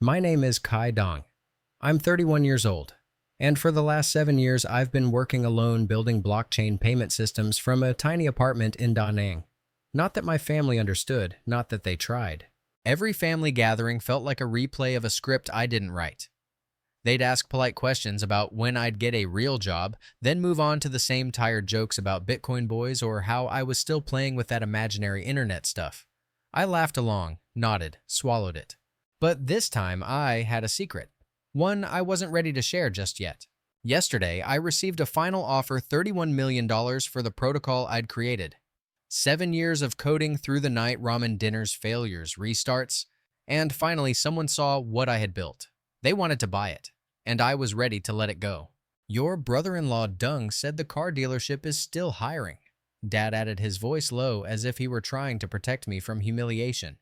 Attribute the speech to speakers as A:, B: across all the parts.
A: My name is Kai Dong. I'm 31 years old, and for the last 7 years I've been working alone building blockchain payment systems from a tiny apartment in Da Nang. Not that my family understood, not that they tried. Every family gathering felt like a replay of a script I didn't write. They'd ask polite questions about when I'd get a real job, then move on to the same tired jokes about Bitcoin boys or how I was still playing with that imaginary internet stuff. I laughed along, nodded, swallowed it. But this time I had a secret. One I wasn't ready to share just yet. Yesterday, I received a final offer $31 million for the protocol I'd created. 7 years of coding through the night, ramen dinners, failures, restarts, and finally someone saw what I had built. They wanted to buy it, and I was ready to let it go. Your brother-in-law Dung said the car dealership is still hiring. Dad added, his voice low as if he were trying to protect me from humiliation.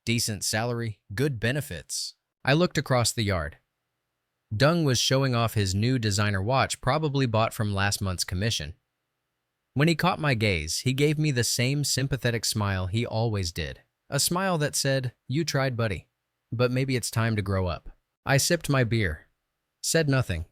A: Decent salary, good benefits. I looked across the yard. Dung was showing off his new designer watch, probably bought from last month's commission. When he caught my gaze, he gave me the same sympathetic smile he always did. A smile that said, "You tried, buddy, but maybe it's time to grow up." I sipped my beer, said nothing,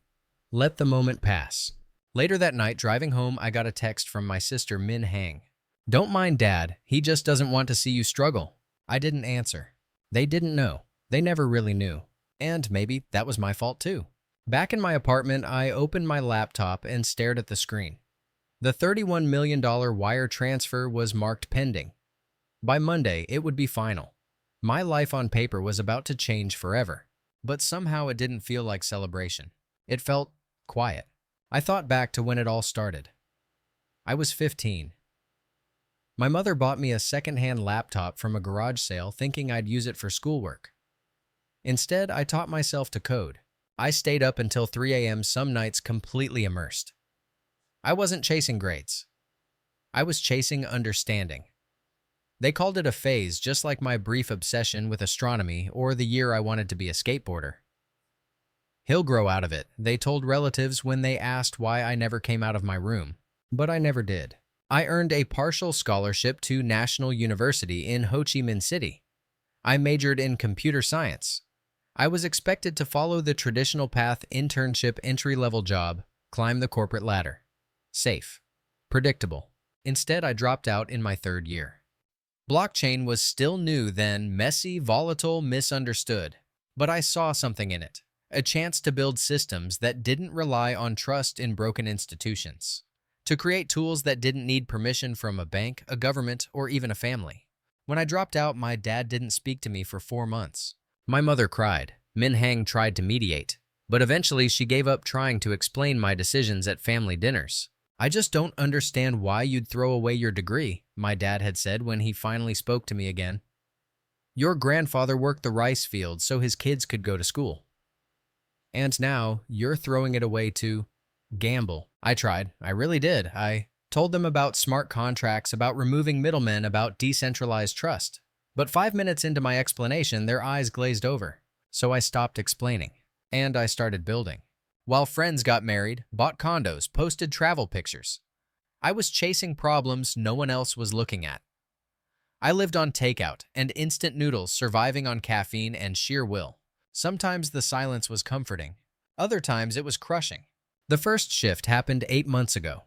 A: let the moment pass. Later that night, driving home, I got a text from my sister Min Hang. "Don't mind Dad, he just doesn't want to see you struggle." I didn't answer. They didn't know. They never really knew. And maybe that was my fault too. Back in my apartment, I opened my laptop and stared at the screen. The $31 million wire transfer was marked pending. By Monday, it would be final. My life on paper was about to change forever. But somehow it didn't feel like celebration. It felt quiet. I thought back to when it all started. I was 15. My mother bought me a second-hand laptop from a garage sale thinking I'd use it for schoolwork. Instead, I taught myself to code. I stayed up until 3 a.m. some nights completely immersed. I wasn't chasing grades. I was chasing understanding. They called it a phase, just like my brief obsession with astronomy or the year I wanted to be a skateboarder. "He'll grow out of it," they told relatives when they asked why I never came out of my room. But I never did. I earned a partial scholarship to National University in Ho Chi Minh City. I majored in computer science. I was expected to follow the traditional path: internship, entry-level job, climb the corporate ladder. Safe. Predictable. Instead, I dropped out in my 3rd year. Blockchain was still new then, messy, volatile, misunderstood. But I saw something in it. A chance to build systems that didn't rely on trust in broken institutions. To create tools that didn't need permission from a bank, a government, or even a family. When I dropped out, my dad didn't speak to me for 4 months. My mother cried. Min Hang tried to mediate, but eventually she gave up trying to explain my decisions at family dinners. "I just don't understand why you'd throw away your degree," my dad had said when he finally spoke to me again. "Your grandfather worked the rice fields so his kids could go to school. And now you're throwing it away to gamble." I tried. I really did. I told them about smart contracts, about removing middlemen, about decentralized trust. But 5 minutes into my explanation, their eyes glazed over. So I stopped explaining. And I started building. While friends got married, bought condos, posted travel pictures, I was chasing problems no one else was looking at. I lived on takeout and instant noodles, surviving on caffeine and sheer will. Sometimes the silence was comforting. Other times it was crushing. The first shift happened 8 months ago.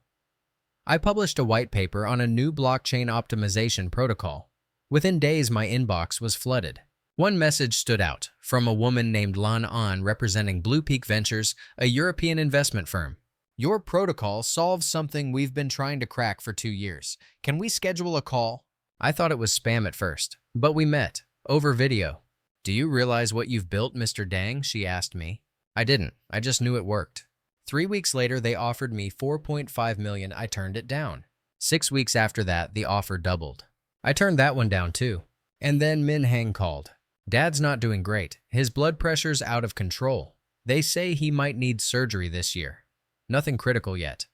A: I published a white paper on a new blockchain optimization protocol. Within days, my inbox was flooded. One message stood out, from a woman named Lan An representing Blue Peak Ventures, a European investment firm. "Your protocol solves something we've been trying to crack for 2 years. Can we schedule a call?" I thought it was spam at first, but we met, over video. "Do you realize what you've built, Mr. Dang?" she asked me. I didn't. I just knew it worked. 3 weeks later, they offered me $4.5 million. I turned it down. 6 weeks after that, the offer doubled. I turned that one down too. And then Min Hang called. "Dad's not doing great. His blood pressure's out of control. They say he might need surgery this year. Nothing critical yet.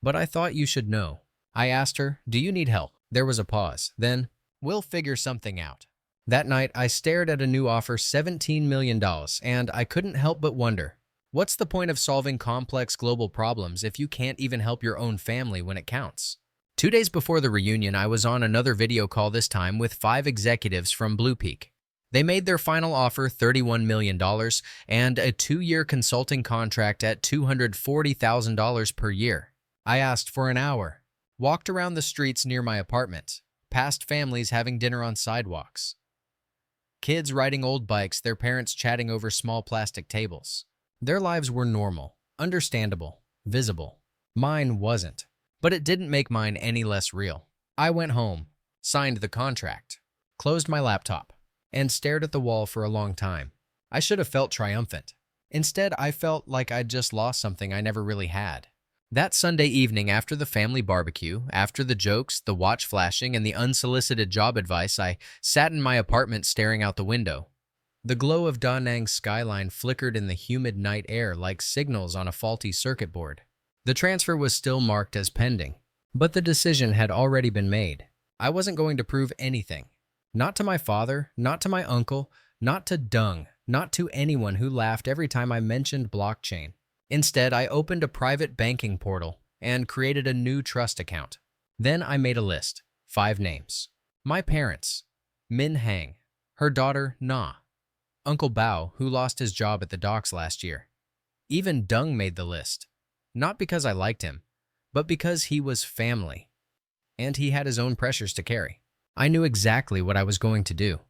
A: But I thought you should know." I asked her, "Do you need help?" There was a pause. Then, "We'll figure something out." That night, I stared at a new offer, $17 million, and I couldn't help but wonder, what's the point of solving complex global problems if you can't even help your own family when it counts? 2 days before the reunion, I was on another video call, this time with 5 executives from Blue Peak. They made their final offer $31 million and a 2-year consulting contract at $240,000 per year. I asked for an hour, walked around the streets near my apartment, past families having dinner on sidewalks, kids riding old bikes, their parents chatting over small plastic tables. Their lives were normal, understandable, visible. Mine wasn't, but it didn't make mine any less real. I went home, signed the contract, closed my laptop, and stared at the wall for a long time. I should have felt triumphant. Instead, I felt like I'd just lost something I never really had. That Sunday evening after the family barbecue, after the jokes, the watch flashing, and the unsolicited job advice, I sat in my apartment staring out the window. The glow of Da Nang's skyline flickered in the humid night air like signals on a faulty circuit board. The transfer was still marked as pending, but the decision had already been made. I wasn't going to prove anything. Not to my father, not to my uncle, not to Dung, not to anyone who laughed every time I mentioned blockchain. Instead, I opened a private banking portal and created a new trust account. Then I made a list, 5 names. My parents, Min Hang, her daughter Na, Uncle Bao, who lost his job at the docks last year. Even Dung made the list, not because I liked him, but because he was family, and he had his own pressures to carry. I knew exactly what I was going to do,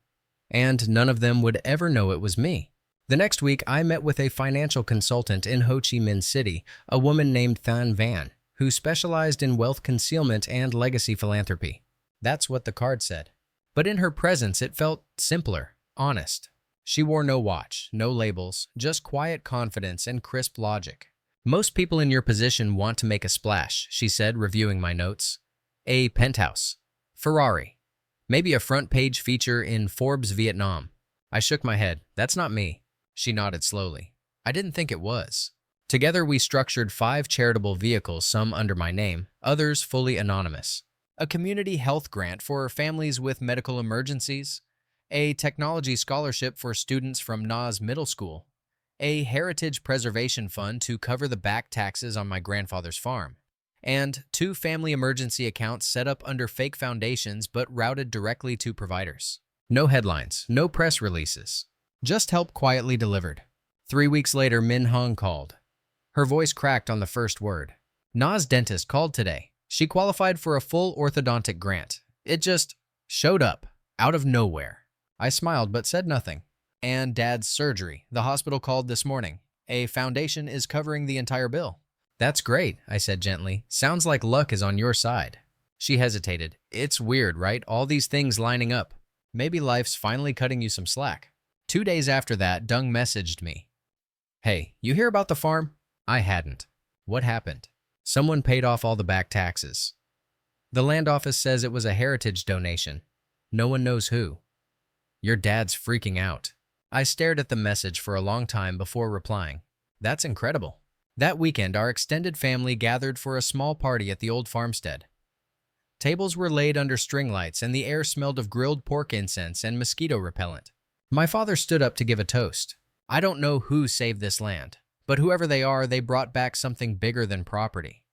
A: and none of them would ever know it was me. The next week, I met with a financial consultant in Ho Chi Minh City, a woman named Than Van, who specialized in wealth concealment and legacy philanthropy. That's what the card said. But in her presence, it felt simpler, honest. She wore no watch, no labels, just quiet confidence and crisp logic. Most people in your position want to make a splash, she said, reviewing my notes. A penthouse, Ferrari, maybe a front-page feature in Forbes Vietnam. I shook my head. That's not me. She nodded slowly. I didn't think it was. Together, we structured 5 charitable vehicles, some under my name, others fully anonymous. A community health grant for families with medical emergencies, a technology scholarship for students from Na's middle school, a heritage preservation fund to cover the back taxes on my grandfather's farm, and 2 family emergency accounts set up under fake foundations but routed directly to providers. No headlines, no press releases. Just help quietly delivered. 3 weeks later, Min Hong called. Her voice cracked on the first word. Na's dentist called today. She qualified for a full orthodontic grant. It just showed up, out of nowhere. I smiled but said nothing. And Dad's surgery. The hospital called this morning. A foundation is covering the entire bill. That's great, I said gently. Sounds like luck is on your side. She hesitated. It's weird, right? All these things lining up. Maybe life's finally cutting you some slack. 2 days after that, Dung messaged me. Hey, you hear about the farm? I hadn't. What happened? Someone paid off all the back taxes. The land office says it was a heritage donation. No one knows who. Your dad's freaking out. I stared at the message for a long time before replying. That's incredible. That weekend, our extended family gathered for a small party at the old farmstead. Tables were laid under string lights and the air smelled of grilled pork incense and mosquito repellent. My father stood up to give a toast. I don't know who saved this land, but whoever they are, they brought back something bigger than property.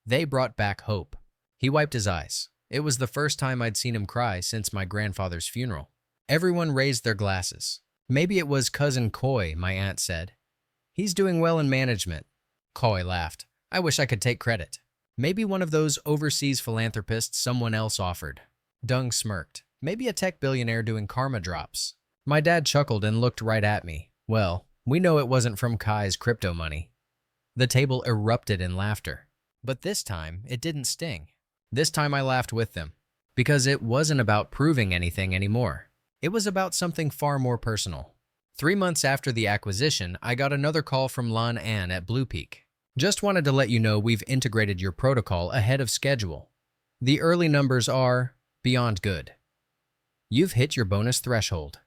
A: They brought back hope. He wiped his eyes. It was the first time I'd seen him cry since my grandfather's funeral. Everyone raised their glasses. Maybe it was Cousin Koi, my aunt said. He's doing well in management. Koi laughed. I wish I could take credit. Maybe one of those overseas philanthropists someone else offered. Dung smirked. Maybe a tech billionaire doing karma drops. My dad chuckled and looked right at me. Well, we know it wasn't from Kai's crypto money. The table erupted in laughter. But this time, it didn't sting. This time I laughed with them. Because it wasn't about proving anything anymore. It was about something far more personal. 3 months after the acquisition, I got another call from Lan An at Blue Peak. Just wanted to let you know we've integrated your protocol ahead of schedule. The early numbers are beyond good. You've hit your bonus threshold.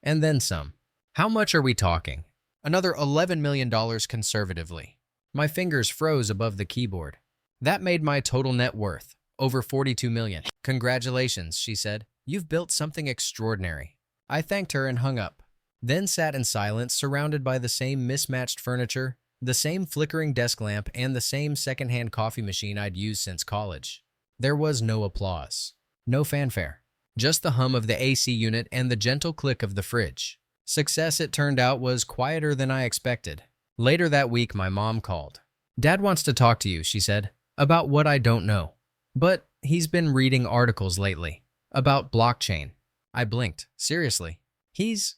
A: And then some. How much are we talking? Another $11 million conservatively. My fingers froze above the keyboard. That made my total net worth over $42 million. Congratulations, she said. You've built something extraordinary. I thanked her and hung up. Then sat in silence, surrounded by the same mismatched furniture, the same flickering desk lamp, and the same secondhand coffee machine I'd used since college. There was no applause. No fanfare. Just the hum of the AC unit and the gentle click of the fridge. Success, it turned out, was quieter than I expected. Later that week, my mom called. "Dad wants to talk to you," she said, "about what I don't know. But he's been reading articles lately about blockchain." I blinked. Seriously? He's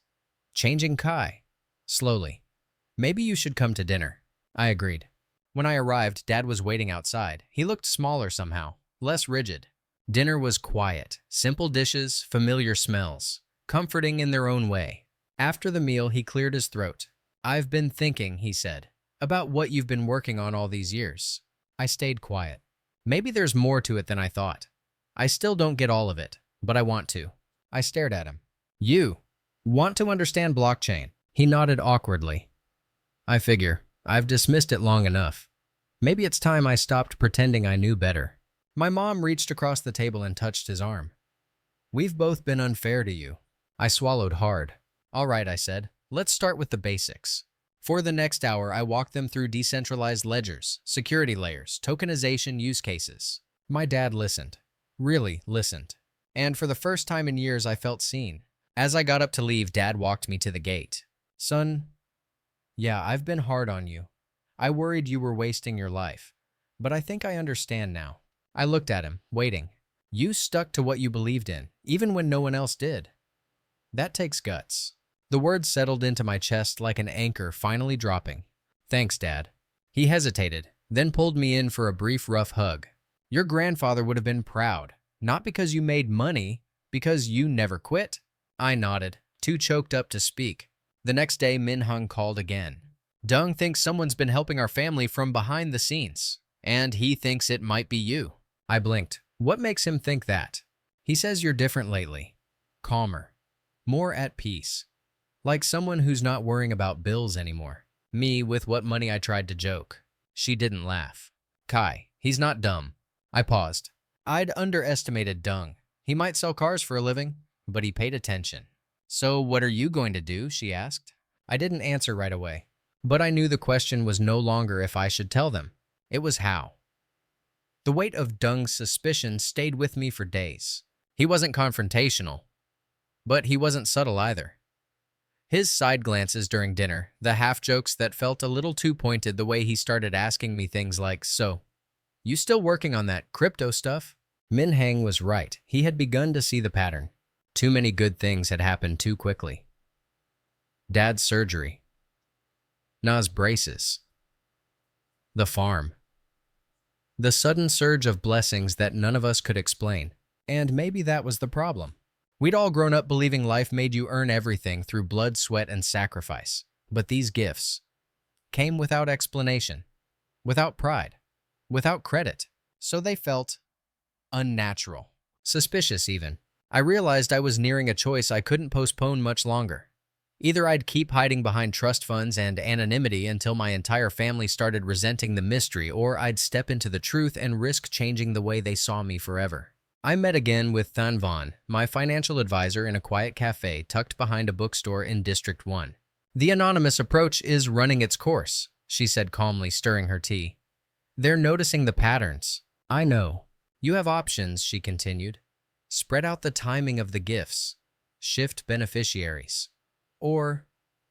A: changing Kai. Slowly. "Maybe you should come to dinner." I agreed. When I arrived, Dad was waiting outside. He looked smaller somehow, less rigid. Dinner was quiet, simple dishes, familiar smells, comforting in their own way. After the meal, he cleared his throat. "I've been thinking," he said, "about what you've been working on all these years." I stayed quiet. Maybe there's more to it than I thought. I still don't get all of it, but I want to. I stared at him. "You want to understand blockchain?" He nodded awkwardly. "I figure I've dismissed it long enough. Maybe it's time I stopped pretending I knew better." My mom reached across the table and touched his arm. "We've both been unfair to you." I swallowed hard. "All right," I said. "Let's start with the basics." For the next hour, I walked them through decentralized ledgers, security layers, tokenization use cases. My dad listened. Really listened. And for the first time in years, I felt seen. As I got up to leave, Dad walked me to the gate. "Son, yeah, I've been hard on you. I worried you were wasting your life. But I think I understand now." I looked at him, waiting. "You stuck to what you believed in, even when no one else did. That takes guts." The words settled into my chest like an anchor finally dropping. "Thanks, Dad." He hesitated, then pulled me in for a brief rough hug. "Your grandfather would have been proud, not because you made money, because you never quit." I nodded, too choked up to speak. The next day, Min Hung called again. "Dung thinks someone's been helping our family from behind the scenes, and he thinks it might be you." I blinked. "What makes him think that?" "He says you're different lately. Calmer. More at peace. Like someone who's not worrying about bills anymore." Me, with what money I tried to joke. She didn't laugh. "Kai, he's not dumb." I paused. I'd underestimated Dung. He might sell cars for a living, but he paid attention. "So what are you going to do?" she asked. I didn't answer right away. But I knew the question was no longer if I should tell them. It was how. The weight of Dung's suspicion stayed with me for days. He wasn't confrontational, but he wasn't subtle either. His side glances during dinner, the half-jokes that felt a little too pointed, the way he started asking me things like, "So, you still working on that crypto stuff?" Min Hang was right. He had begun to see the pattern. Too many good things had happened too quickly. Dad's surgery. Na's braces. The farm. The sudden surge of blessings that none of us could explain. And maybe that was the problem. We'd all grown up believing life made you earn everything through blood, sweat, and sacrifice. But these gifts came without explanation, without pride, without credit. So they felt unnatural, suspicious even. I realized I was nearing a choice I couldn't postpone much longer. Either I'd keep hiding behind trust funds and anonymity until my entire family started resenting the mystery, or I'd step into the truth and risk changing the way they saw me forever. I met again with Than Van, my financial advisor, in a quiet cafe tucked behind a bookstore in District 1. "The anonymous approach is running its course," she said calmly, stirring her tea. "They're noticing the patterns." "I know. You have options," she continued. "Spread out the timing of the gifts. Shift beneficiaries. Or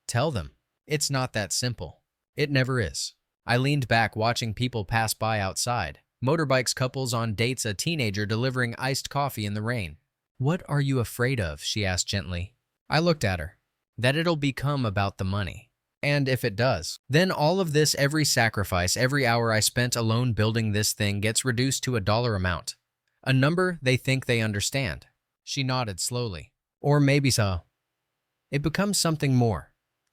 A: tell them. It's not that simple. It never is." I leaned back, watching people pass by outside. Motorbikes, couples on dates, a teenager delivering iced coffee in the rain. "What are you afraid of?" she asked gently. I looked at her. "That it'll become about the money. And if it does, then all of this, every sacrifice, every hour I spent alone building this thing gets reduced to a dollar amount. A number they think they understand." She nodded slowly. "Or maybe so. It becomes something more.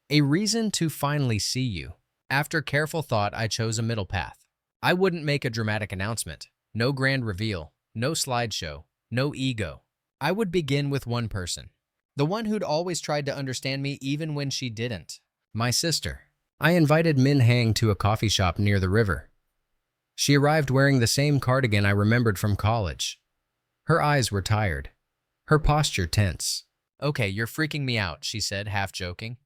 A: A reason to finally see you." After careful thought, I chose a middle path. I wouldn't make a dramatic announcement. No grand reveal. No slideshow. No ego. I would begin with one person. The one who'd always tried to understand me even when she didn't. My sister. I invited Min Hang to a coffee shop near the river. She arrived wearing the same cardigan I remembered from college. Her eyes were tired. Her posture tense. "Okay, you're freaking me out," she said, half joking.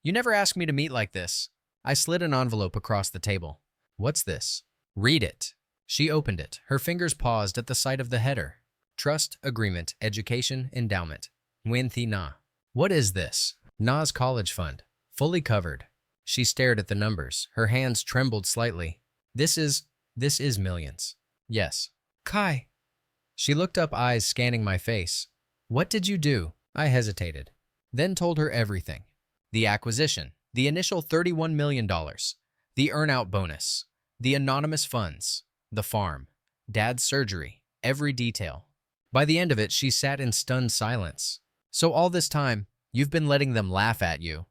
A: "You never asked me to meet like this." I slid an envelope across the table. "What's this?" "Read it." She opened it. Her fingers paused at the sight of the header. Trust, agreement, education, endowment. Winthi na. What is this? Na's college fund. Fully covered. She stared at the numbers. Her hands trembled slightly. This is millions. Yes. Kai. She looked up, eyes scanning my face. What did you do? I hesitated. Then told her everything. The acquisition, the initial $31 million, the earn-out bonus, the anonymous funds, the farm, Dad's surgery, every detail. By the end of it, she sat in stunned silence. So all this time, you've been letting them laugh at you,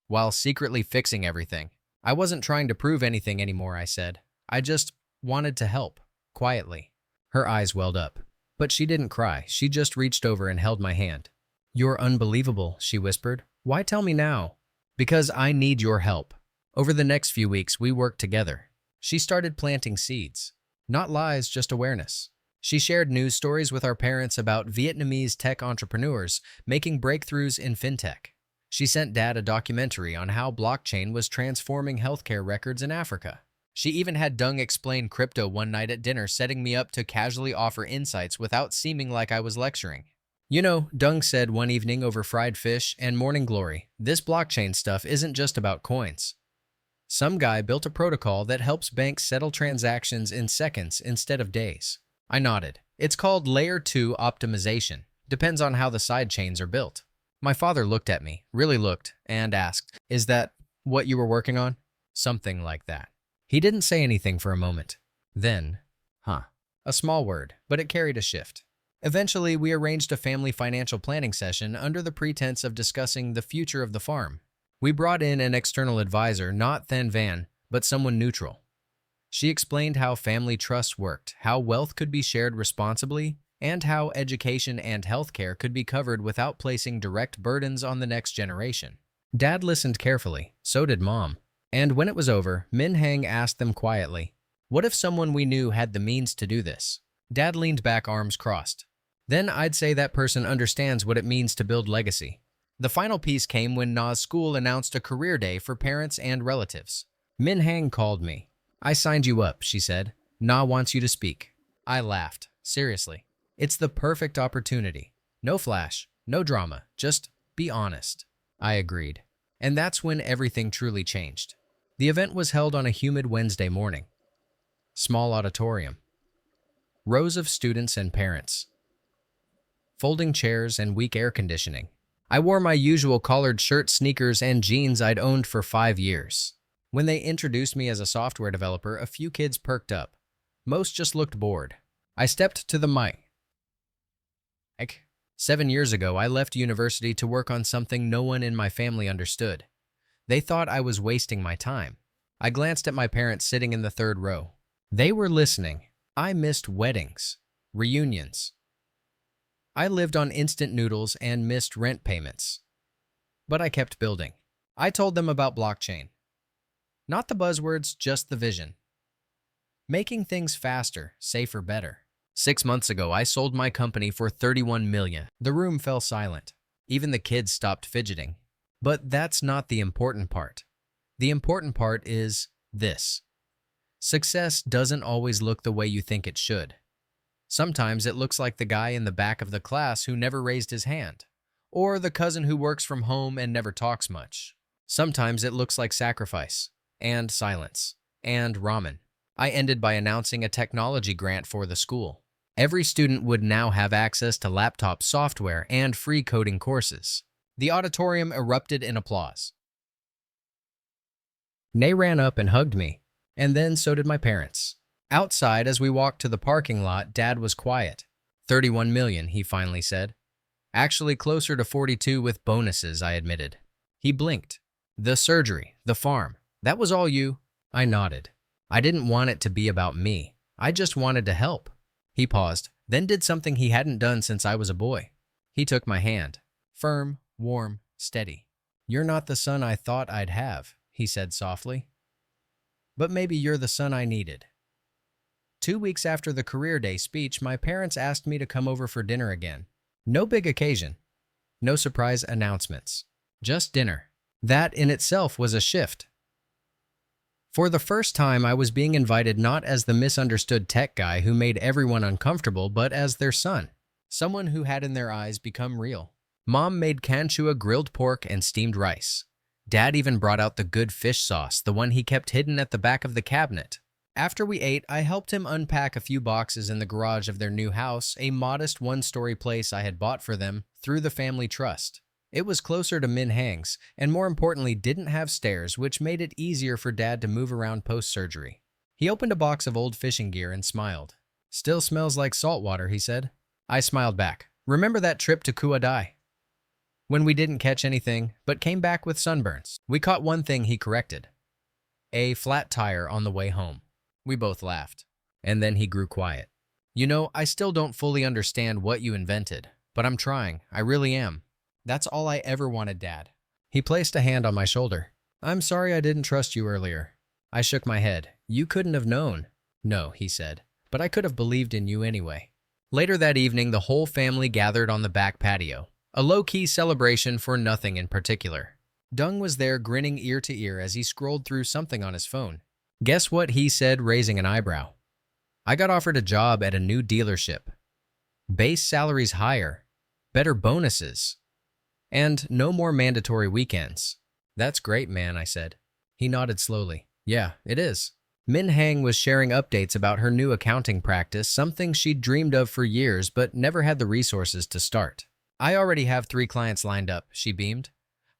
A: while secretly fixing everything. I wasn't trying to prove anything anymore, I said. I just wanted to help, quietly. Her eyes welled up. But she didn't cry. She just reached over and held my hand. You're unbelievable, she whispered. Why tell me now? Because I need your help. Over the next few weeks, we worked together. She started planting seeds. Not lies, just awareness. She shared news stories with our parents about Vietnamese tech entrepreneurs making breakthroughs in fintech. She sent Dad a documentary on how blockchain was transforming healthcare records in Africa. She even had Dung explain crypto one night at dinner, setting me up to casually offer insights without seeming like I was lecturing. You know, Dung said one evening over fried fish and morning glory, this blockchain stuff isn't just about coins. Some guy built a protocol that helps banks settle transactions in seconds instead of days. I nodded. It's called Layer 2 optimization. Depends on how the side chains are built. My father looked at me, really looked, and asked, Is that what you were working on? Something like that. He didn't say anything for a moment. Then, a small word, but it carried a shift. Eventually, we arranged a family financial planning session under the pretense of discussing the future of the farm. We brought in an external advisor, not Than Van, but someone neutral. She explained how family trust worked, how wealth could be shared responsibly, and how education and healthcare could be covered without placing direct burdens on the next generation. Dad listened carefully, so did Mom. And when it was over, Min Hang asked them quietly, what if someone we knew had the means to do this? Dad leaned back, arms crossed. Then I'd say that person understands what it means to build legacy. The final piece came when Na's school announced a career day for parents and relatives. Min Hang called me. I signed you up, she said. Na wants you to speak. I laughed. Seriously. It's the perfect opportunity. No flash, no drama, just be honest. I agreed. And that's when everything truly changed. The event was held on a humid Wednesday morning. Small auditorium. Rows of students and parents. Folding chairs and weak air conditioning. I wore my usual collared shirt, sneakers, and jeans I'd owned for 5 years. When they introduced me as a software developer, a few kids perked up. Most just looked bored. I stepped to the mic. 7 years ago, I left university to work on something no one in my family understood. They thought I was wasting my time. I glanced at my parents sitting in the third row. They were listening. I missed weddings, reunions. I lived on instant noodles and missed rent payments. But I kept building. I told them about blockchain. Not the buzzwords, just the vision. Making things faster, safer, better. 6 months ago, I sold my company for $31 million. The room fell silent. Even the kids stopped fidgeting. But that's not the important part. The important part is this. Success doesn't always look the way you think it should. Sometimes it looks like the guy in the back of the class who never raised his hand, or the cousin who works from home and never talks much. Sometimes it looks like sacrifice, and silence, and ramen. I ended by announcing a technology grant for the school. Every student would now have access to laptop software and free coding courses. The auditorium erupted in applause. Nay ran up and hugged me, and then so did my parents. Outside, as we walked to the parking lot, Dad was quiet. 31 million, he finally said. Actually closer to 42 with bonuses, I admitted. He blinked. The surgery, the farm, that was all you? I nodded. I didn't want it to be about me. I just wanted to help. He paused, then did something he hadn't done since I was a boy. He took my hand. Firm, warm, steady. You're not the son I thought I'd have, he said softly. But maybe you're the son I needed. 2 weeks after the career day speech, my parents asked me to come over for dinner again. No big occasion. No surprise announcements. Just dinner. That in itself was a shift. For the first time, I was being invited not as the misunderstood tech guy who made everyone uncomfortable, but as their son. someone who had in their eyes become real. Mom made canchua grilled pork and steamed rice. Dad even brought out the good fish sauce, the one he kept hidden at the back of the cabinet. After we ate, I helped him unpack a few boxes in the garage of their new house, a modest one-story place I had bought for them through the family trust. It was closer to Min Hang's, and more importantly, didn't have stairs, which made it easier for Dad to move around post-surgery. He opened a box of old fishing gear and smiled. "Still smells like salt water," he said. I smiled back. "Remember that trip to Kuadai? When we didn't catch anything, but came back with sunburns. We caught one thing," he corrected. "A flat tire on the way home." We both laughed. And then he grew quiet. "You know, I still don't fully understand what you invented, but I'm trying. I really am. That's all I ever wanted, Dad." He placed a hand on my shoulder. "I'm sorry I didn't trust you earlier." I shook my head. "You couldn't have known." "No," he said, "but I could have believed in you anyway." Later that evening, the whole family gathered on the back patio. A low-key celebration for nothing in particular. Dung was there grinning ear to ear as he scrolled through something on his phone. "Guess what?" he said, raising an eyebrow. "I got offered a job at a new dealership. Base salary's higher, better bonuses, and no more mandatory weekends." "That's great, man," I said. He nodded slowly. "Yeah, it is." Min Hang was sharing updates about her new accounting practice, something she'd dreamed of for years but never had the resources to start. "I already have 3 clients lined up," she beamed.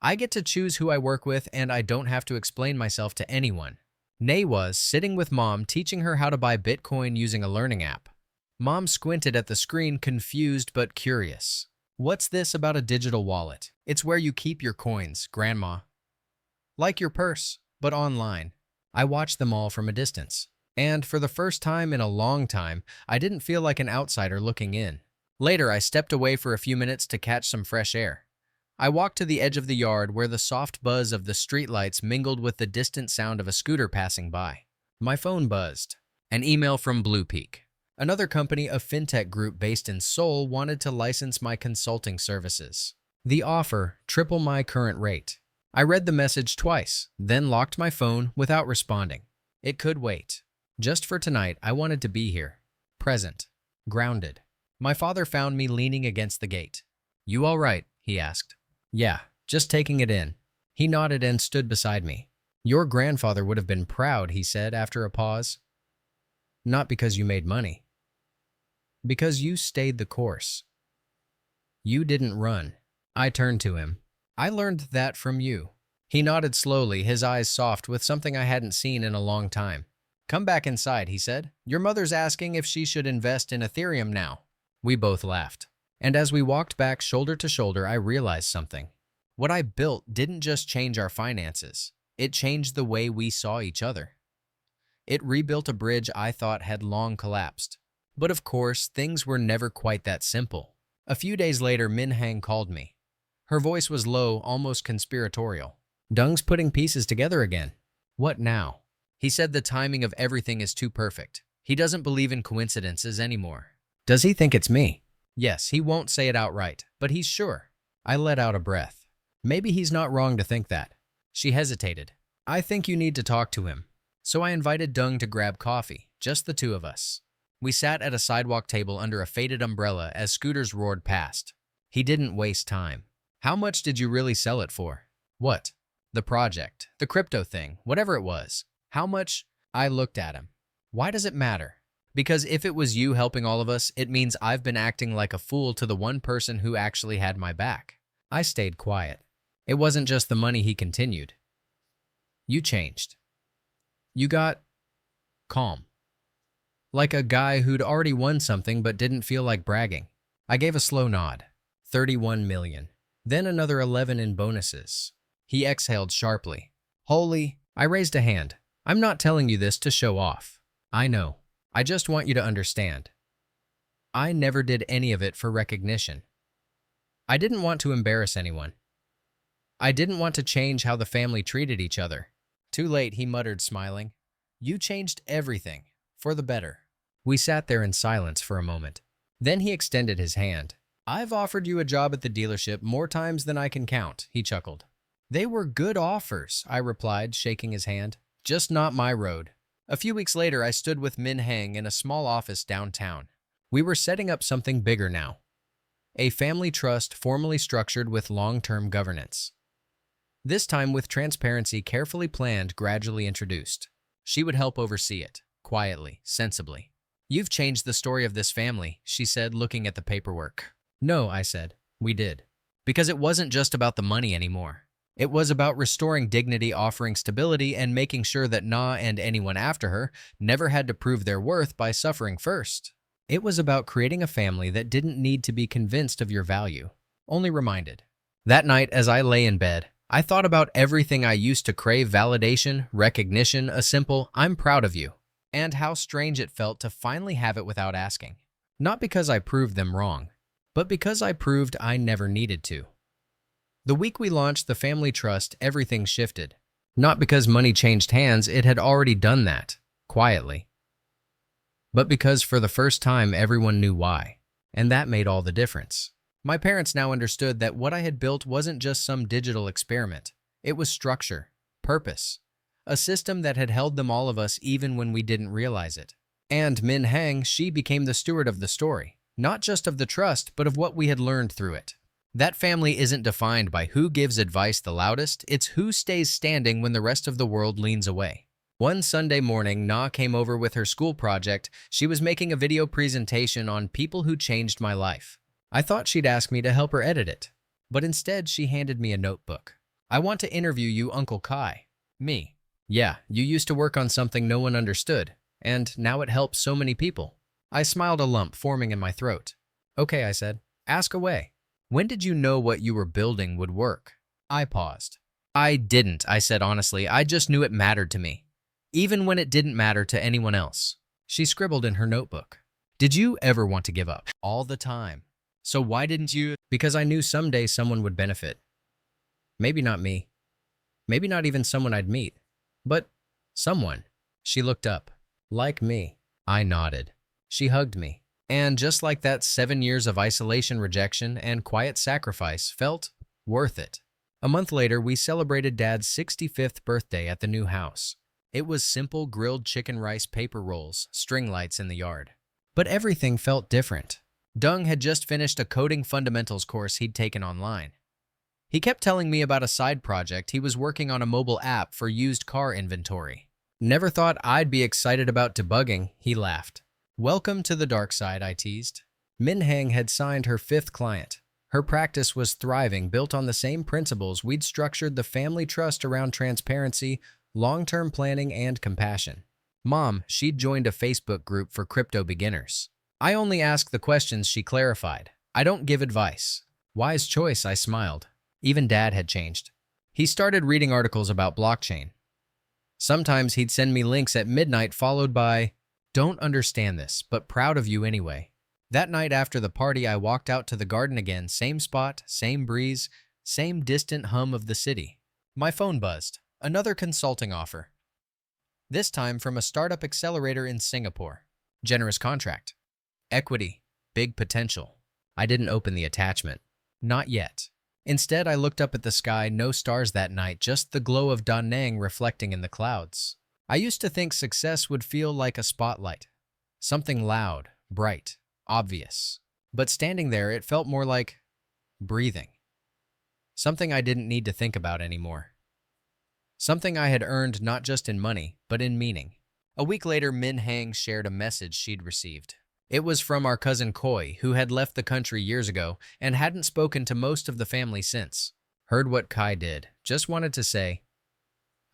A: "I get to choose who I work with, and I don't have to explain myself to anyone." Nay was sitting with Mom, teaching her how to buy Bitcoin using a learning app. Mom squinted at the screen, confused but curious. "What's this about a digital wallet?" "It's where you keep your coins, Grandma. Like your purse, but online." I watched them all from a distance. And for the first time in a long time, I didn't feel like an outsider looking in. Later, I stepped away for a few minutes to catch some fresh air. I walked to the edge of the yard where the soft buzz of the streetlights mingled with the distant sound of a scooter passing by. My phone buzzed. An email from Blue Peak. Another company, a fintech group based in Seoul, wanted to license my consulting services. The offer, triple my current rate. I read the message twice, then locked my phone without responding. It could wait. Just for tonight, I wanted to be here. Present. Grounded. My father found me leaning against the gate. "You all right?" he asked. "Yeah, just taking it in." He nodded and stood beside me. "Your grandfather would have been proud," he said after a pause. "Not because you made money. Because you stayed the course. You didn't run." I turned to him. "I learned that from you." He nodded slowly, his eyes soft with something I hadn't seen in a long time. "Come back inside," he said. "Your mother's asking if she should invest in Ethereum now." We both laughed. And as we walked back shoulder to shoulder, I realized something. What I built didn't just change our finances. It changed the way we saw each other. It rebuilt a bridge I thought had long collapsed. But of course, things were never quite that simple. A few days later, Min Hang called me. Her voice was low, almost conspiratorial. "Dung's putting pieces together again." "What now?" "He said the timing of everything is too perfect. He doesn't believe in coincidences anymore." "Does he think it's me?" "Yes, he won't say it outright, but he's sure." I let out a breath. Maybe he's not wrong to think that. She hesitated. "I think you need to talk to him." So I invited Dung to grab coffee, just the two of us. We sat at a sidewalk table under a faded umbrella as scooters roared past. He didn't waste time. "How much did you really sell it for?" "What?" "The project, the crypto thing, whatever it was. How much?" I looked at him. "Why does it matter?" "Because if it was you helping all of us, it means I've been acting like a fool to the one person who actually had my back." I stayed quiet. "It wasn't just the money," he continued. "You changed. You got calm. Like a guy who'd already won something but didn't feel like bragging." I gave a slow nod. 31 million. Then another 11 in bonuses. He exhaled sharply. "Holy..." I raised a hand. "I'm not telling you this to show off. I know. I just want you to understand. I never did any of it for recognition. I didn't want to embarrass anyone. I didn't want to change how the family treated each other." "Too late," he muttered, smiling. "You changed everything. For the better." We sat there in silence for a moment. Then he extended his hand. "I've offered you a job at the dealership more times than I can count," he chuckled. "They were good offers," I replied, shaking his hand. "Just not my road." A few weeks later, I stood with Min Hang in a small office downtown. We were setting up something bigger now. a family trust formally structured with long-term governance. This time with transparency carefully planned, gradually introduced. She would help oversee it, quietly, sensibly. "You've changed the story of this family," she said, looking at the paperwork. "No," I said. "We did." Because it wasn't just about the money anymore. It was about restoring dignity, offering stability, and making sure that Na and anyone after her never had to prove their worth by suffering first. It was about creating a family that didn't need to be convinced of your value, only reminded. That night, as I lay in bed, I thought about everything I used to crave: validation, recognition, a simple "I'm proud of you," and how strange it felt to finally have it without asking. Not because I proved them wrong, but because I proved I never needed to. The week we launched the family trust, everything shifted. Not because money changed hands, it had already done that, quietly. But because for the first time everyone knew why, and that made all the difference. My parents now understood that what I had built wasn't just some digital experiment. It was structure, purpose, a system that had held them all of us even when we didn't realize it. And Min Hang, she became the steward of the story, not just of the trust, but of what we had learned through it. That family isn't defined by who gives advice the loudest, it's who stays standing when the rest of the world leans away. One Sunday morning, Na came over with her school project. She was making a video presentation on people who changed my life. I thought she'd ask me to help her edit it, but instead she handed me a notebook. "I want to interview you, Uncle Kai." Me. "Yeah, you used to work on something no one understood, and now it helps so many people." I smiled, a lump forming in my throat. "Okay," I said. "Ask away. When did you know what you were building would work?" I paused. "I didn't," I said honestly. "I just knew it mattered to me, even when it didn't matter to anyone else." She scribbled in her notebook. "Did you ever want to give up?" "All the time." "So why didn't you?" "Because I knew someday someone would benefit. Maybe not me. Maybe not even someone I'd meet. But someone." She looked up. "Like me." I nodded. She hugged me. And just like that, 7 years of isolation, rejection, and quiet sacrifice felt worth it. A month later, we celebrated Dad's 65th birthday at the new house. It was simple: grilled chicken, rice, paper rolls, string lights in the yard. But everything felt different. Dung had just finished a coding fundamentals course he'd taken online. He kept telling me about a side project he was working on, a mobile app for used car inventory. "Never thought I'd be excited about debugging," he laughed. "Welcome to the dark side," I teased. Min Hang had signed her 5th client. Her practice was thriving, built on the same principles. We'd structured the family trust around transparency, long-term planning, and compassion. Mom, she'd joined a Facebook group for crypto beginners. "I only ask the questions," she clarified. "I don't give advice." Wise choice, I smiled. Even Dad had changed. He started reading articles about blockchain. Sometimes he'd send me links at midnight followed by, "Don't understand this, but proud of you anyway." That night after the party, I walked out to the garden again. Same spot, same breeze, same distant hum of the city. My phone buzzed. Another consulting offer. This time from a startup accelerator in Singapore. Generous contract. Equity. Big potential. I didn't open the attachment. Not yet. Instead, I looked up at the sky. No stars that night, just the glow of Da Nang reflecting in the clouds. I used to think success would feel like a spotlight. Something loud, bright, obvious. But standing there, it felt more like breathing. Something I didn't need to think about anymore. Something I had earned not just in money, but in meaning. A week later, Min Hang shared a message she'd received. It was from our cousin Koi, who had left the country years ago and hadn't spoken to most of the family since. "Heard what Kai did. Just wanted to say,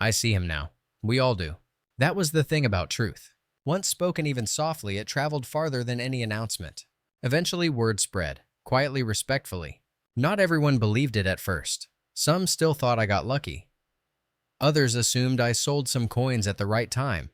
A: I see him now. We all do." That was the thing about truth. Once spoken even softly, it traveled farther than any announcement. Eventually, word spread, quietly, respectfully. Not everyone believed it at first. Some still thought I got lucky. Others assumed I sold some coins at the right time.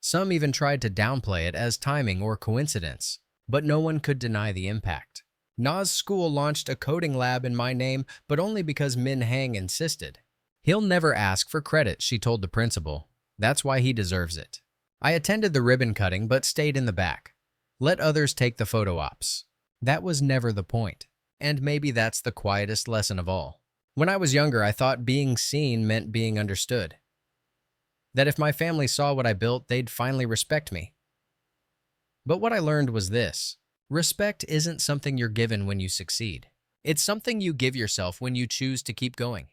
A: Some even tried to downplay it as timing or coincidence, but no one could deny the impact. Na's school launched a coding lab in my name, but only because Min Hang insisted. "He'll never ask for credit," she told the principal. "That's why he deserves it." I attended the ribbon cutting but stayed in the back. Let others take the photo ops. That was never the point. And maybe that's the quietest lesson of all. When I was younger, I thought being seen meant being understood. That if my family saw what I built, they'd finally respect me. But what I learned was this: Respect isn't something you're given when you succeed. It's something you give yourself when you choose to keep going.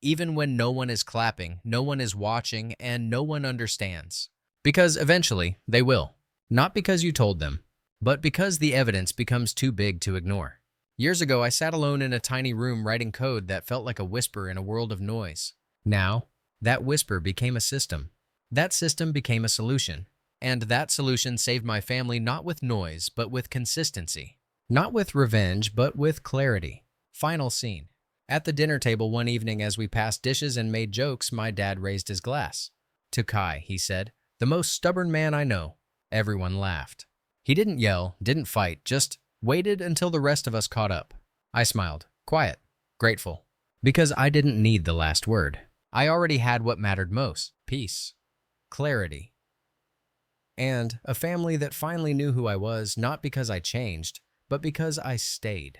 A: Even when no one is clapping, no one is watching, and no one understands. Because eventually, they will. Not because you told them, but because the evidence becomes too big to ignore. Years ago, I sat alone in a tiny room writing code that felt like a whisper in a world of noise. Now, that whisper became a system. That system became a solution. And that solution saved my family not with noise, but with consistency. Not with revenge, but with clarity. Final scene. At the dinner table one evening as we passed dishes and made jokes, my dad raised his glass. "To Kai," he said, "the most stubborn man I know." Everyone laughed. He didn't yell, didn't fight, just waited until the rest of us caught up. I smiled, quiet, grateful, because I didn't need the last word. I already had what mattered most: peace, clarity, and a family that finally knew who I was, not because I changed, but because I stayed.